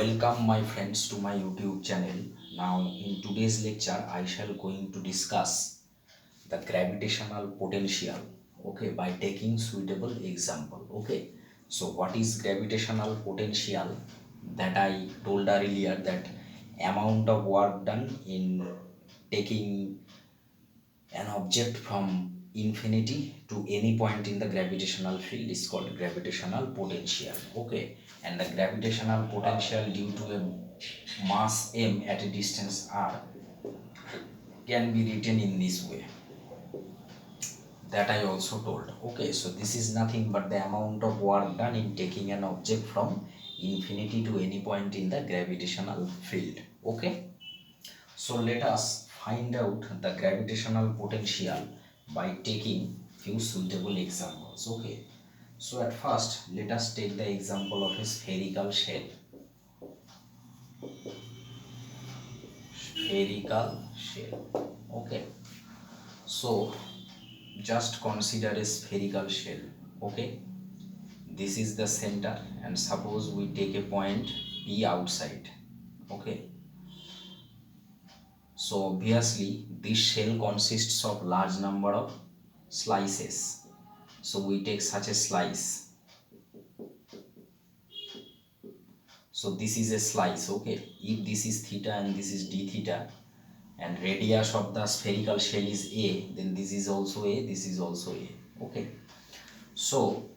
Welcome my friends to my YouTube channel. Now in today's lecture I shall going to discuss the gravitational potential, okay, by taking suitable example. Okay, so what is gravitational potential? That I told earlier, that amount of work done in taking an object from infinity to any point in the gravitational field is called gravitational potential. Okay, and the gravitational potential due to a mass m at a distance r can be written in this way, that I also told. Okay, so this is nothing but the amount of work done in taking an object from infinity to any point in the gravitational field. Okay, so let us find out the gravitational potential by taking few suitable examples. Okay, so at first let us take the example of a spherical shell. Spherical shell. Okay, so just consider a spherical shell. Okay, this is the center, and suppose we take a point P outside. Okay, so obviously this shell consists of large number of slices. So we take such a slice. So this is a slice. Okay, if this is theta and this is d theta, and radius of the spherical shell is a, then this is also a, this is also a. Okay, so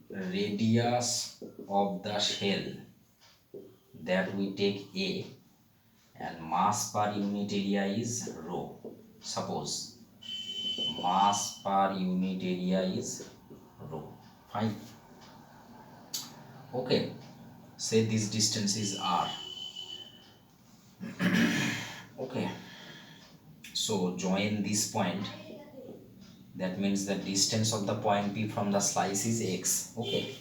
radius of the shell, that we take a, and mass per unit area is rho. Suppose mass per unit area is rho. Fine. Okay, say this distance is r. Okay, so join this point. That means the distance of the point P from the slice is x. Okay,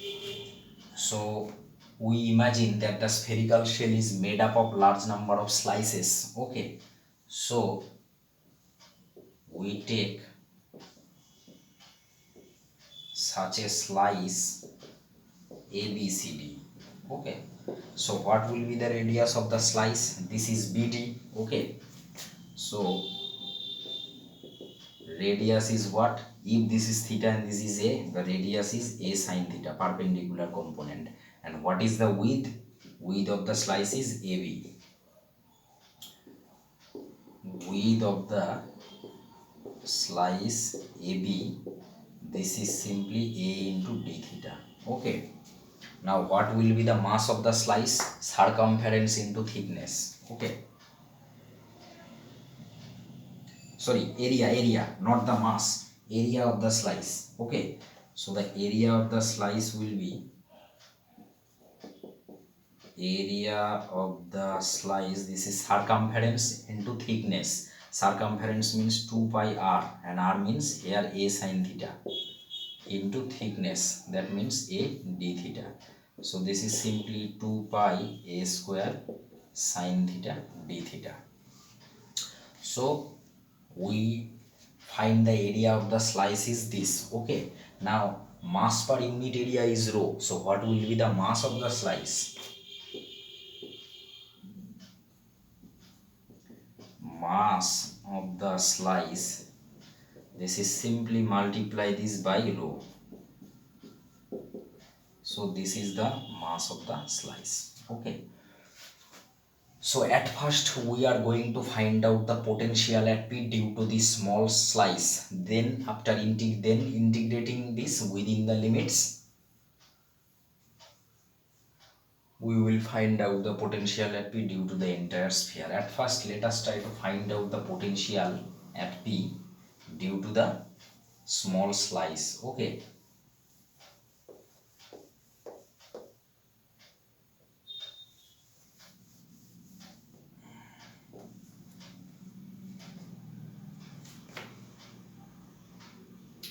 so we imagine that the spherical shell is made up of large number of slices. Okay, so we take such a slice ABCD. Okay, so what will be the radius of the slice? This is BD. Okay, so radius is what? If this is theta and this is a, the radius is a sine theta, perpendicular component. And what is the width? Width of the slice is AB. Width of the slice AB, this is simply a into d theta. Okay, now what will be the mass of the slice? Circumference into thickness. Okay, sorry, area, not the mass, area of the slice. Okay, so the area of the slice will be area of the slice, this is circumference into thickness. Circumference means 2 pi r, and r means here a sine theta, into thickness, that means a d theta. So this is simply 2 pi a square sine theta d theta. So we find the area of the slice is this. Okay, now mass per unit area is rho. So what will be the mass of the slice? Mass of the slice, this is simply multiply this by rho. So this is the mass of the slice. Okay, so at first we are going to find out the potential at P due to this small slice. Then after integrating this within the limits, we will find out the potential at P due to the entire sphere. At first let us try to find out the potential at P due to the small slice. Okay,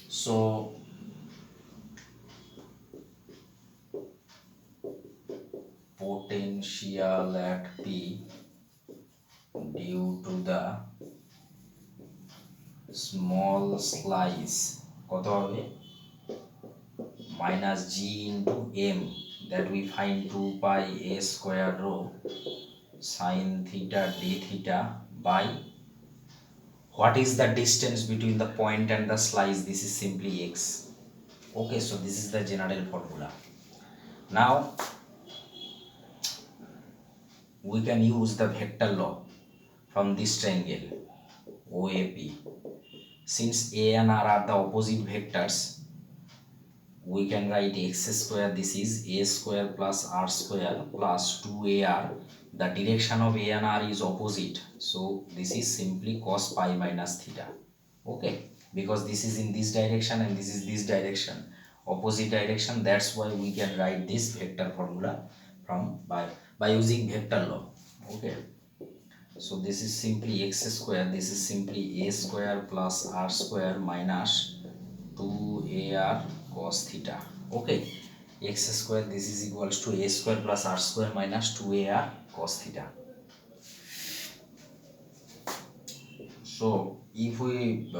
so potential at P due to the small slice কত হবে? minus g into m that we find 2 pi a square rho sine theta d theta by what is the distance between the point and the slice? This is simply x. Okay, so this is the general formula. Now we can use the vector law from this triangle OAP. Since A and R are the opposite vectors, we can write x square, this is a square plus r square plus 2ar. The direction of a and r is opposite, so this is simply cos pi minus theta. Okay, because this is in this direction and this is this direction, opposite direction, that's why we can write this vector formula from by using vector law. Okay, so this is simply x square, this is simply a square plus r square minus 2ar cos theta. Okay, x square, this is equals to a square plus r square minus 2ar cos theta. So if we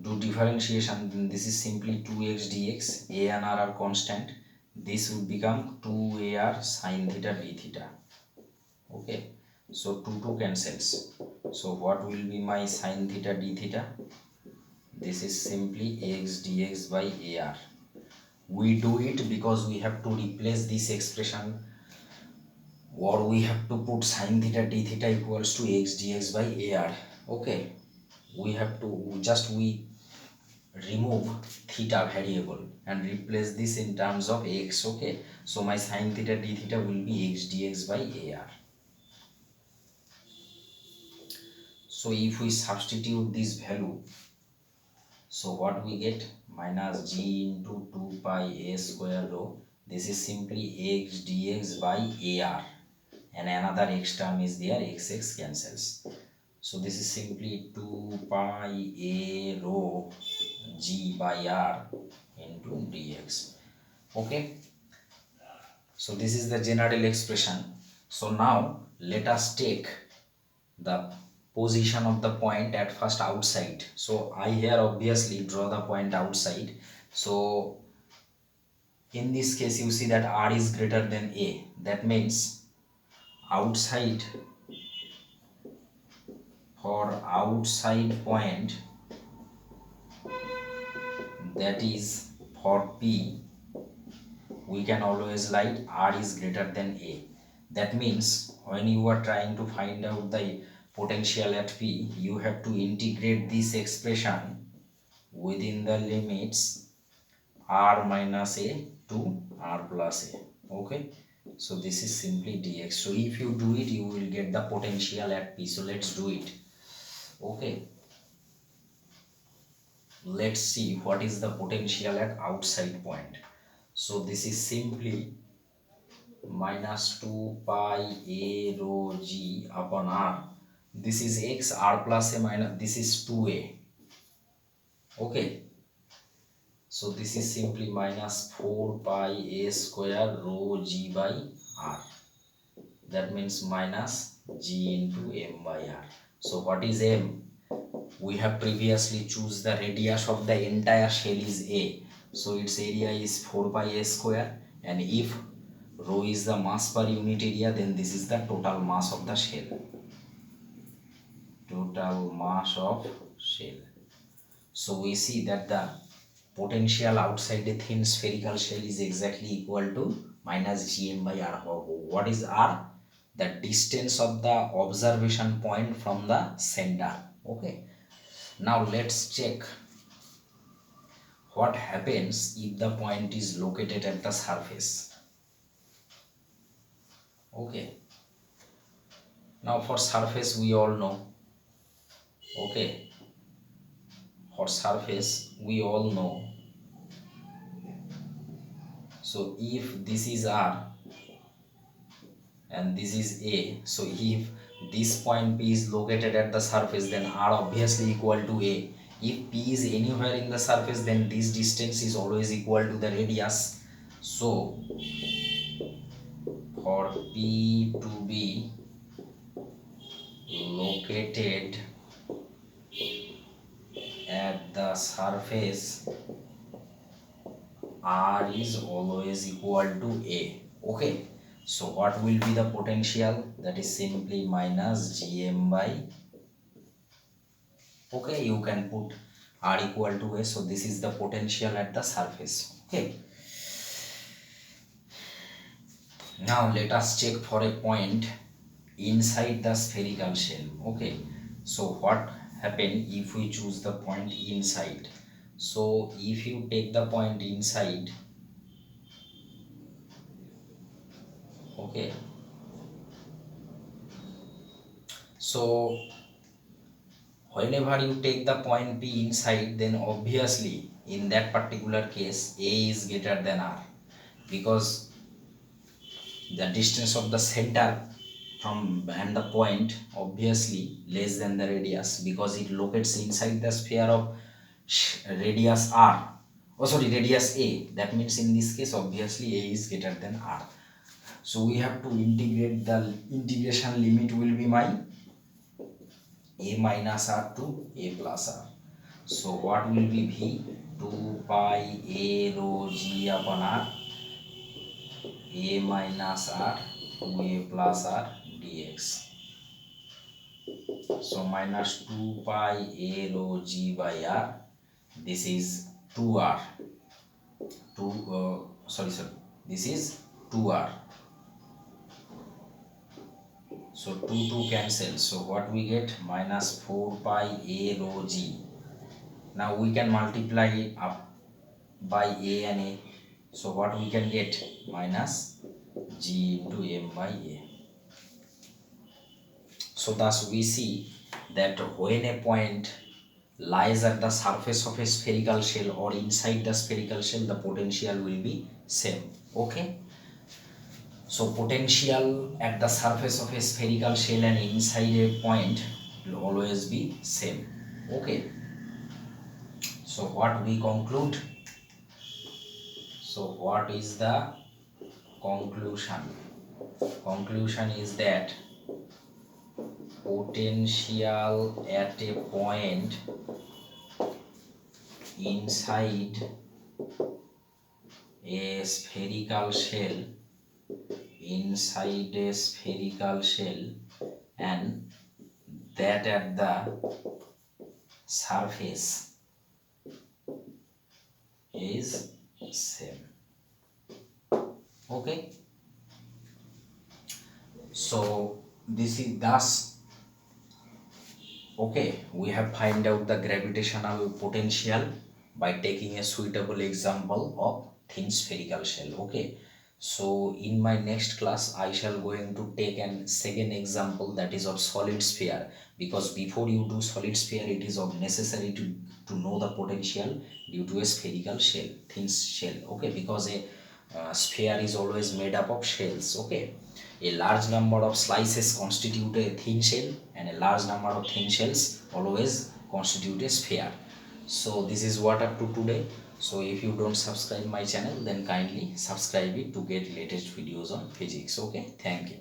do differentiation, then this is simply 2x dx, a and r are constant, this would become 2ar sin theta d theta. Okay, so 2 cancels, so what will be my sin theta d theta? This is simply ax dx by ar. We do it because we have to replace this expression, or we have to put sin theta d theta equals to ax dx by ar. Okay, we have to we remove theta variable and replace this in terms of x. Okay, so my sin theta d theta will be x dx by ar. So if we substitute this value, so what we get? Minus g into 2 pi a square rho, this is simply x dx by ar, and another x term is there, x cancels, so this is simply 2 pi a rho g by r into dx. Okay, so this is the general expression. So now let us take the position of the point at first outside. So I here obviously draw the point outside. So in this case you see that r is greater than a, that means outside, for outside point, that is for p, we can always write r is greater than a. That means when you are trying to find out the potential at p, you have to integrate this expression within the limits r minus a to r plus a. Okay, so this is simply dx. So if you do it, you will get the potential at p. So let's do it. Okay, let's see what is the potential at outside point. So this is simply minus 2 pi a rho g upon r. This is x, r plus a minus, this is 2a. Okay, so this is simply minus 4 pi a square rho g by r. That means minus g into m by r. So what is m? We have previously choose the radius of the entire shell is a. So its area is 4 pi a square, and if rho is the mass per unit area, then this is the total mass of the shell. Total mass of shell. So we see that the potential outside a thin spherical shell is exactly equal to minus gm by r. What is r? The distance of the observation point from the center. Okay, now let's check what happens if the point is located at the surface. Okay, now for surface we all know. Okay, for surface we all know. So if this is r and this is a, so if this point p is located at the surface, then r obviously equal to a. If p is anywhere in the surface, then this distance is always equal to the radius. So for p to be located at the surface, R is always equal to A. Okay, so what will be the potential? That is simply minus Gm by, okay, you can put R equal to A. So this is the potential at the surface. Okay, now let us check for a point inside the spherical shell. Okay, so what happen if we choose the point inside? So if you take the point inside, okay, so whenever you take the point P inside, then obviously in that particular case A is greater than R, because the distance of the center from and the point obviously less than the radius, because it locates inside the sphere of radius R, oh sorry, radius A. That means in this case obviously A is greater than R. So we have to integrate, the integration limit will be my A minus R to A plus R. So what will be V? 2 pi A rho G upon R, A minus R to A plus R dx. So minus 2 pi A rho G by R. This is 2R. 2 sorry, this is 2R. So 2 cancel. So what we get? Minus 4 pi A rho G. Now we can multiply it up by A and A. So what we can get? Minus G into M by A. So thus we see that when a point lies at the surface of a spherical shell or inside the spherical shell, the potential will be same. Okay, so potential at the surface of a spherical shell and inside a point will always be same. Okay, so what we conclude? So what is the conclusion? Conclusion is that potential at a point inside a spherical shell, inside a spherical shell, and that at the surface is same. Okay, so this is thus, okay, we have find out the gravitational potential by taking a suitable example of thin spherical shell. Okay, so in my next class I shall going to take an second example, that is of solid sphere, because before you do solid sphere it is of necessary to know the potential due to a spherical shell, thin shell. Okay, because a sphere is always made up of shells. Okay, a large number of slices constitute a thin shell, and a large number of thin shells always constitute a sphere. So this is what up to today. So if you don't subscribe my channel, then kindly subscribe it to get latest videos on physics. Okay, thank you.